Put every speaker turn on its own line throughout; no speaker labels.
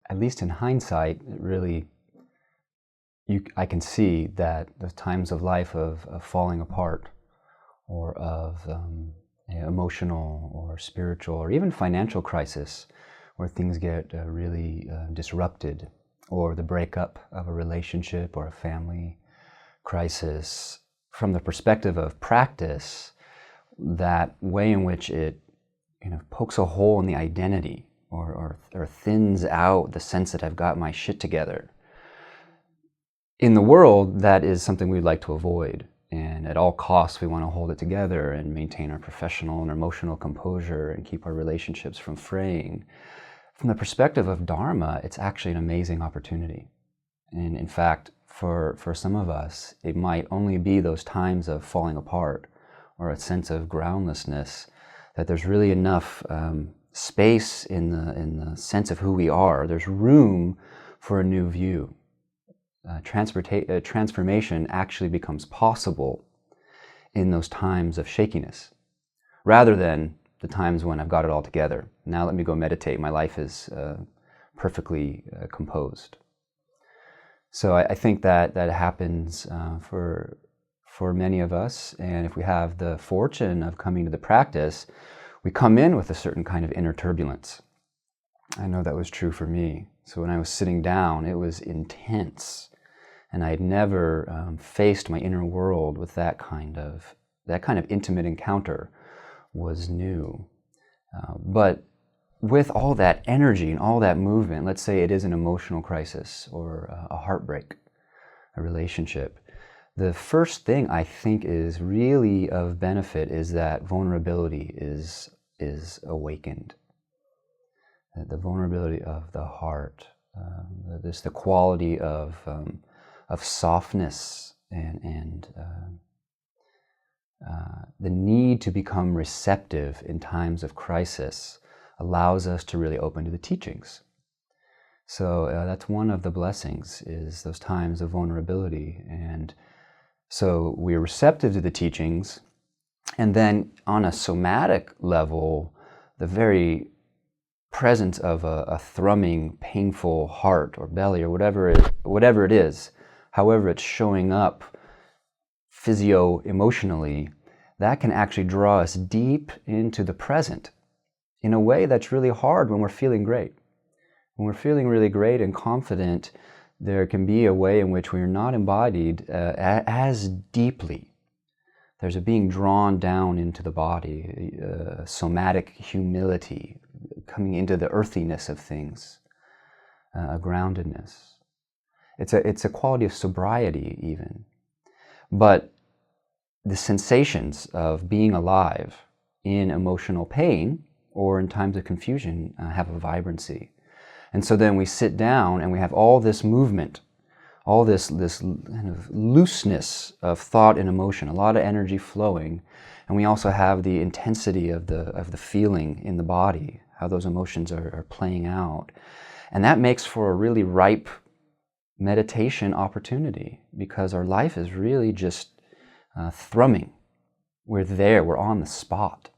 at least in hindsight, it really, I can see that the times of life of falling apart, or of emotional or spiritual or even financial crisis, where things get really disrupted, or the breakup of a relationship or a family crisis, from the perspective of practice, that way in which it pokes a hole in the identity, or thins out the sense that I've got my shit together. In the world, that is something we'd like to avoid. And at all costs, we want to hold it together and maintain our professional and emotional composure and keep our relationships from fraying. From the perspective of Dharma, it's actually an amazing opportunity. And in fact, for some of us, it might only be those times of falling apart or a sense of groundlessness that there's really enough space in the sense of who we are. There's room for a new view. Transformation actually becomes possible in those times of shakiness, rather than the times when I've got it all together. Now let me go meditate. My life is perfectly composed. So I think that happens for many of us, and if we have the fortune of coming to the practice, we come in with a certain kind of inner turbulence. I know that was true for me. So when I was sitting down, it was intense. And I had never faced my inner world with that kind of intimate encounter was new. But with all that energy and all that movement, let's say it is an emotional crisis or a heartbreak, a relationship, the first thing I think is really of benefit is that vulnerability is awakened. The vulnerability of the heart, the quality of softness and the need to become receptive in times of crisis allows us to really open to the teachings. So that's one of the blessings, is those times of vulnerability. And so we're receptive to the teachings, and then on a somatic level, the very presence of a thrumming, painful heart or belly or whatever it is, however it's showing up physio-emotionally, that can actually draw us deep into the present in a way that's really hard when we're feeling great. When we're feeling really great and confident, there can be a way in which we're not embodied as deeply. There's a being drawn down into the body, somatic humility, coming into the earthiness of things, a groundedness. It's a quality of sobriety even. But the sensations of being alive in emotional pain or in times of confusion have a vibrancy. And so then we sit down and we have all this movement, all this kind of looseness of thought and emotion, a lot of energy flowing, and we also have the intensity of the feeling in the body, how those emotions are playing out. And that makes for a really ripe meditation opportunity, because our life is really just thrumming. We're there, we're on the spot.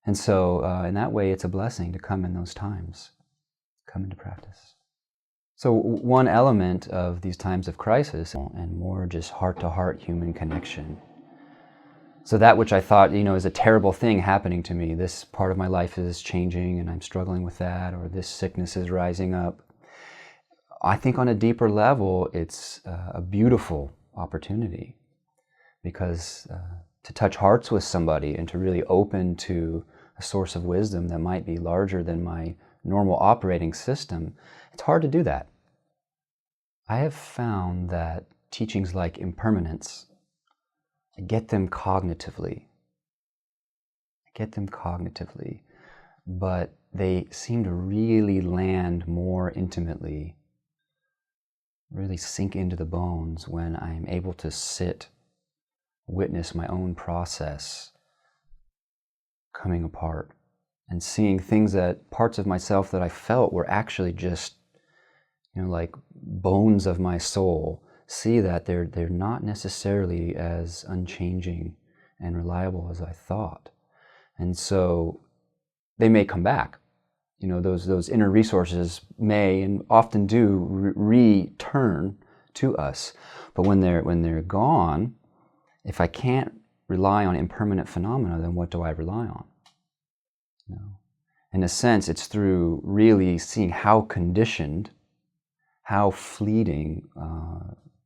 And so in that way, it's a blessing to come in those times, come into practice. So one element of these times of crisis and more just heart-to-heart human connection. So that which I thought, is a terrible thing happening to me, this part of my life is changing and I'm struggling with that, or this sickness is rising up. I think on a deeper level, it's a beautiful opportunity, because to touch hearts with somebody and to really open to a source of wisdom that might be larger than my normal operating system, it's hard to do that. I have found that teachings like impermanence, I get them cognitively, but they seem to really land more intimately, really sink into the bones when I'm able to sit, witness my own process coming apart and seeing things parts of myself that I felt were actually just, like bones of my soul, see that they're not necessarily as unchanging and reliable as I thought. And so they may come back those inner resources may and often do return to us. But when they're gone, if I can't rely on impermanent phenomena, then what do I rely on? In a sense, it's through really seeing how conditioned, how fleeting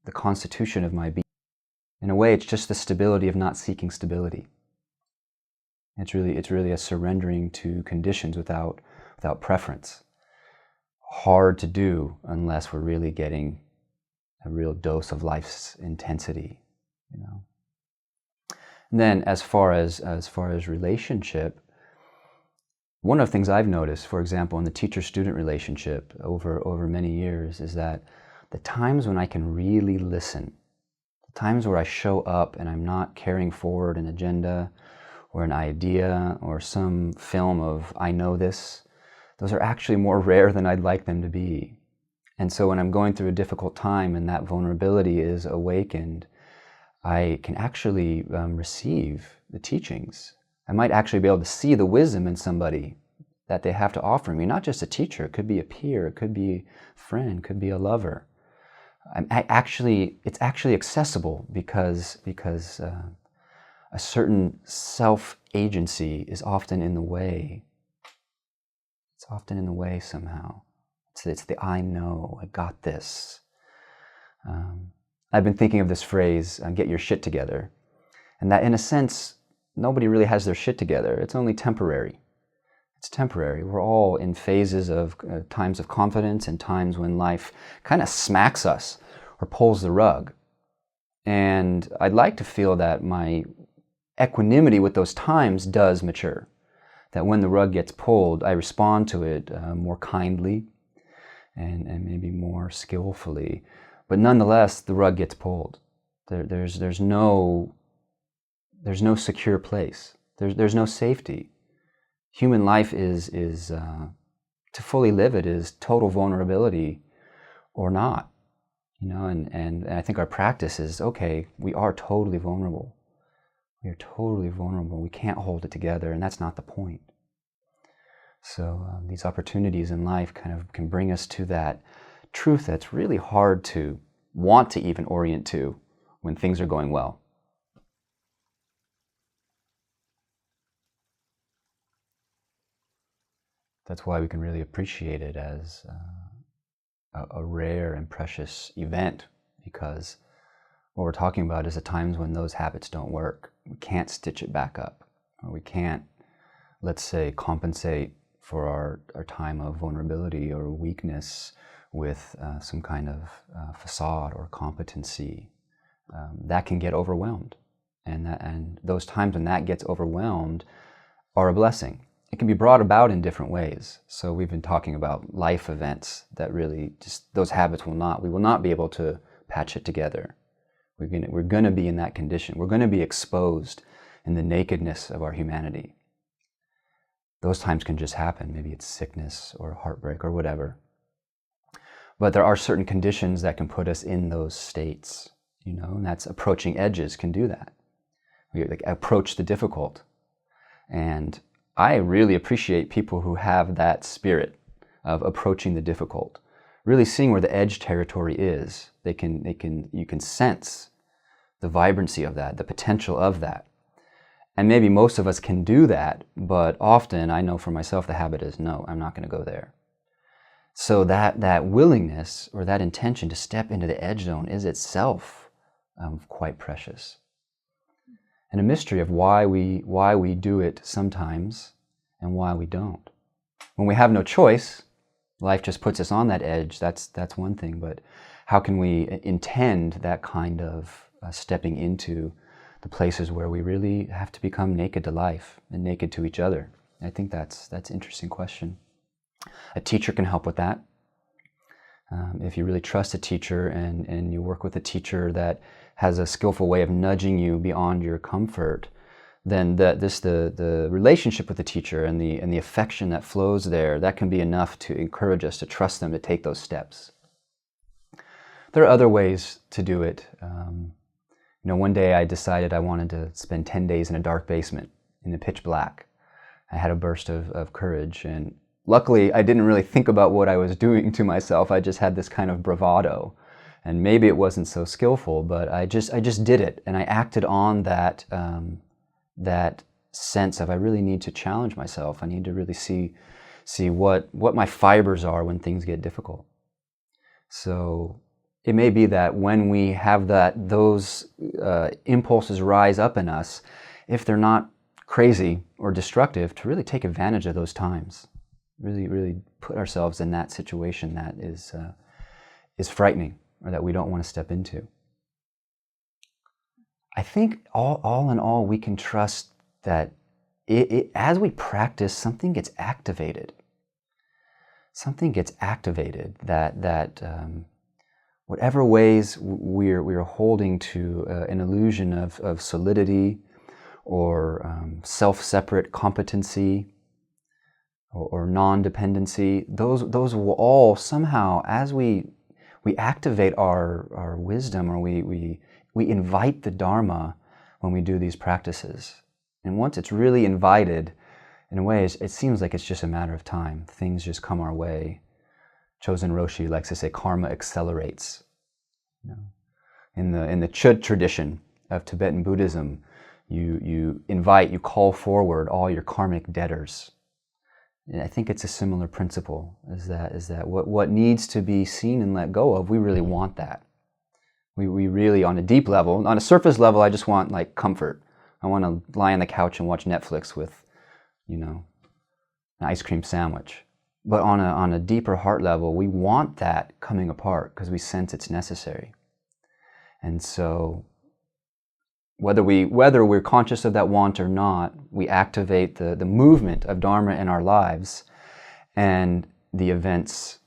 the constitution of my being. In a way, it's just the stability of not seeking stability. It's really a surrendering to conditions without preference. Hard to do unless we're really getting a real dose of life's intensity, And then, as far as relationship, one of the things I've noticed, for example, in the teacher-student relationship over many years, is that the times when I can really listen, the times where I show up and I'm not carrying forward an agenda or an idea or some film of I know this, those are actually more rare than I'd like them to be. And so when I'm going through a difficult time and that vulnerability is awakened, I can actually receive the teachings. I might actually be able to see the wisdom in somebody that they have to offer me. Not just a teacher, it could be a peer, it could be a friend, it could be a lover. It's actually accessible because a certain self-agency is often in the way. It's often in the way somehow. It's the I know, I got this. I've been thinking of this phrase, get your shit together. And that in a sense, nobody really has their shit together. It's only temporary. It's temporary. We're all in phases of times of confidence and times when life kind of smacks us or pulls the rug. And I'd like to feel that my equanimity with those times does mature. That when the rug gets pulled, I respond to it more kindly and maybe more skillfully. But nonetheless, the rug gets pulled. There's no secure place. There's no safety. Human life is to fully live it is total vulnerability or not. And I think our practice is, okay, we are totally vulnerable. We are totally vulnerable. We can't hold it together, and that's not the point. So these opportunities in life kind of can bring us to that truth that's really hard to want to even orient to when things are going well. That's why we can really appreciate it as a rare and precious event, because what we're talking about is the times when those habits don't work. We can't stitch it back up, or we can't, let's say, compensate for our time of vulnerability or weakness with some kind of facade or competency. That can get overwhelmed. And those times when that gets overwhelmed are a blessing. It can be brought about in different ways. So we've been talking about life events that really just, those habits we will not be able to patch it together. We're going to be in that condition. We're going to be exposed in the nakedness of our humanity. Those times can just happen. Maybe it's sickness or heartbreak or whatever. But there are certain conditions that can put us in those states, and that's approaching edges can do that. We approach the difficult. And I really appreciate people who have that spirit of approaching the difficult, really seeing where the edge territory is. You can sense the vibrancy of that, the potential of that. And maybe most of us can do that, but often I know for myself the habit is, no, I'm not going to go there. So that willingness or that intention to step into the edge zone is itself quite precious. And a mystery of why we do it sometimes and why we don't. When we have no choice, life just puts us on that edge, that's one thing, but how can we intend that kind of stepping into the places where we really have to become naked to life and naked to each other? I think that's an interesting question. A teacher can help with that. If you really trust a teacher and you work with a teacher that has a skillful way of nudging you beyond your comfort, then the relationship with the teacher and the affection that flows there, that can be enough to encourage us to trust them to take those steps. There are other ways to do it. One day I decided I wanted to spend 10 days in a dark basement in the pitch black. I had a burst of courage, and luckily, I didn't really think about what I was doing to myself. I just had this kind of bravado. And maybe it wasn't so skillful, but I just did it. And I acted on that, that sense of I really need to challenge myself. I need to really see what my fibers are when things get difficult. So it may be that when we have those impulses rise up in us, if they're not crazy or destructive, to really take advantage of those times. Really put ourselves in that situation that is frightening or that we don't want to step into. I think all in all, we can trust that as we practice, something gets activated. Something gets activated that whatever ways we're holding to an illusion of solidity or self-separate competency or non-dependency, those will all somehow, as we activate our wisdom, or we invite the Dharma when we do these practices. And once it's really invited, in a way, it seems like it's just a matter of time. Things just come our way. Chosen Roshi likes to say karma accelerates. In the Chud tradition of Tibetan Buddhism, you invite, you call forward all your karmic debtors. And I think it's a similar principle, is that what needs to be seen and let go of, we really want that. We really, on a deep level, on a surface level, I just want like comfort. I want to lie on the couch and watch Netflix with, an ice cream sandwich. But on a deeper heart level, we want that coming apart because we sense it's necessary. And so whether we're conscious of that want or not, we activate the movement of Dharma in our lives, and the events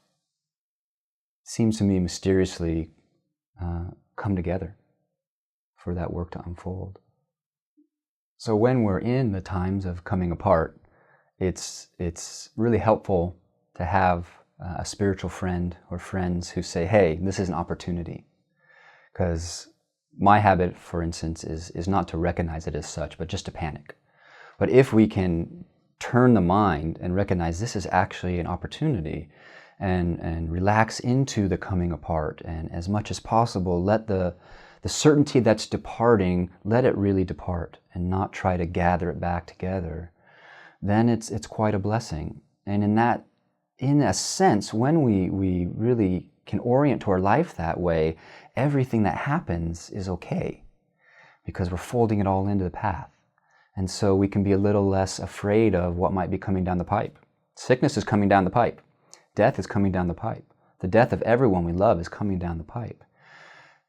seems to me mysteriously come together for that work to unfold. So when we're in the times of coming apart, it's really helpful to have a spiritual friend or friends who say, hey, this is an opportunity. Because my habit, for instance, is not to recognize it as such, but just to panic. But if we can turn the mind and recognize this is actually an opportunity, and relax into the coming apart, and as much as possible let the certainty that's departing, let it really depart and not try to gather it back together, then it's quite a blessing. And in a sense, when we really can orient to our life that way, everything that happens is okay because we're folding it all into the path. And so we can be a little less afraid of what might be coming down the pipe. Sickness is coming down the pipe. Death is coming down the pipe. The death of everyone we love is coming down the pipe.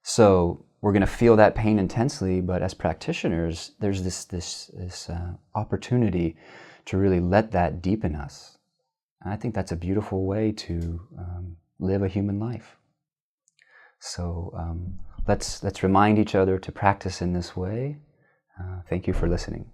So we're going to feel that pain intensely, but as practitioners, there's this opportunity to really let that deepen us. And I think that's a beautiful way to live a human life. So let's remind each other to practice in this way. Thank you for listening.